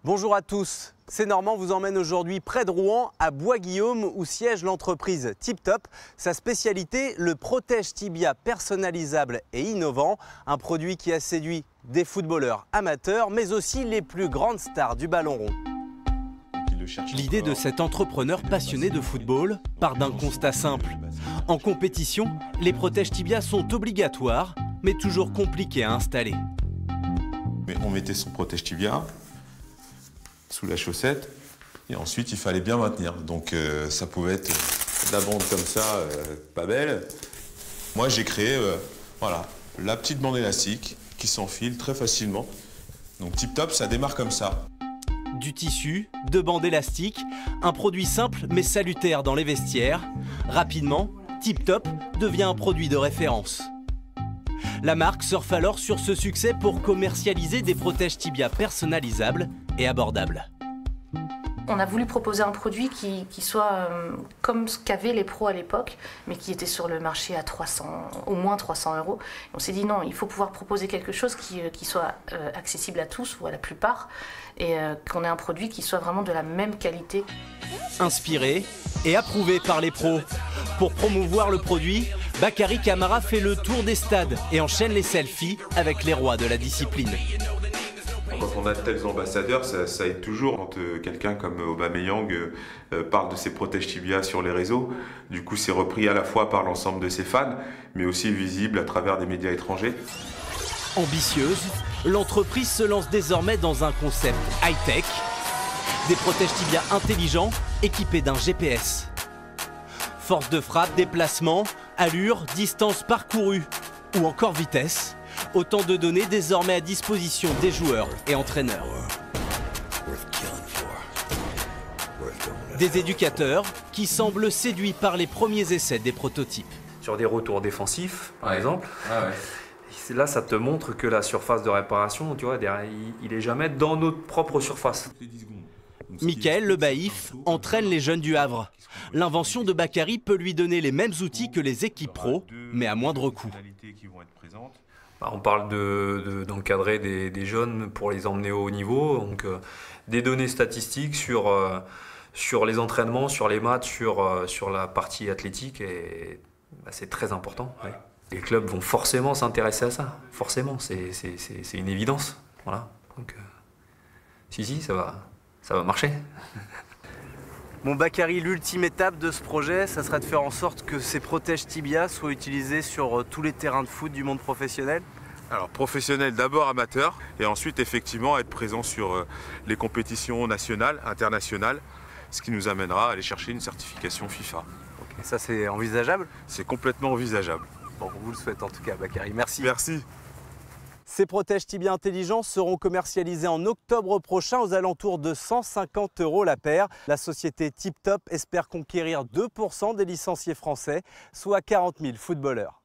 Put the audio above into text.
Bonjour à tous, c'est Normand vous emmène aujourd'hui près de Rouen, à Bois-Guillaume, où siège l'entreprise Tip Top. Sa spécialité, le protège tibia personnalisable et innovant, un produit qui a séduit des footballeurs amateurs, mais aussi les plus grandes stars du ballon rond. L'idée de cet entrepreneur passionné de football part d'un constat simple. En compétition, les protèges tibia sont obligatoires, mais toujours compliqués à installer. On mettait son protège tibia sous la chaussette et ensuite il fallait bien maintenir. Donc ça pouvait être de la bande comme ça, pas belle. Moi j'ai créé voilà, la petite bande élastique qui s'enfile très facilement. Donc Tip Top, ça démarre comme ça. Du tissu, de bandes élastiques, un produit simple mais salutaire dans les vestiaires. Rapidement, Tip Top devient un produit de référence. La marque surfe alors sur ce succès pour commercialiser des protèges tibia personnalisables et abordables. On a voulu proposer un produit qui soit comme ce qu'avaient les pros à l'époque, mais qui était sur le marché à au moins 300 €. On s'est dit non, il faut pouvoir proposer quelque chose qui soit accessible à tous ou à la plupart, et qu'on ait un produit qui soit vraiment de la même qualité. Inspiré et approuvé par les pros. Pour promouvoir le produit, Bakary Camara fait le tour des stades et enchaîne les selfies avec les rois de la discipline. Quand on a de tels ambassadeurs, ça aide toujours. Quand quelqu'un comme Aubameyang parle de ses protèges tibia sur les réseaux, du coup c'est repris à la fois par l'ensemble de ses fans, mais aussi visible à travers des médias étrangers. Ambitieuse, l'entreprise se lance désormais dans un concept high-tech, des protèges tibia intelligents équipés d'un GPS. Force de frappe, déplacement, allure, distance parcourue ou encore vitesse. Autant de données désormais à disposition des joueurs et entraîneurs. Des éducateurs qui semblent séduits par les premiers essais des prototypes. Sur des retours défensifs, par exemple, là ça te montre que la surface de réparation, tu vois, il est jamais dans notre propre surface. Michael Le Baïf entraîne les jeunes du Havre. L'invention de Bakary peut lui donner les mêmes outils que les équipes pro, mais à moindre coût. On parle d'encadrer des jeunes pour les emmener au haut niveau, donc des données statistiques sur les entraînements, sur les matchs, sur la partie athlétique, et c'est très important. Ouais. Les clubs vont forcément s'intéresser à ça, forcément, c'est une évidence. Voilà. Donc, si, ça va marcher. Bon Bakary, l'ultime étape de ce projet, ça sera de faire en sorte que ces protèges tibia soient utilisés sur tous les terrains de foot du monde professionnel. Alors professionnel d'abord, amateur, et ensuite effectivement être présent sur les compétitions nationales, internationales, ce qui nous amènera à aller chercher une certification FIFA. Okay. Ça c'est envisageable? C'est complètement envisageable. Bon, on vous le souhaite en tout cas Bakary, merci. Merci. Ces protèges tibia intelligents seront commercialisés en octobre prochain aux alentours de 150 € la paire. La société Tip Top espère conquérir 2% des licenciés français, soit 40 000 footballeurs.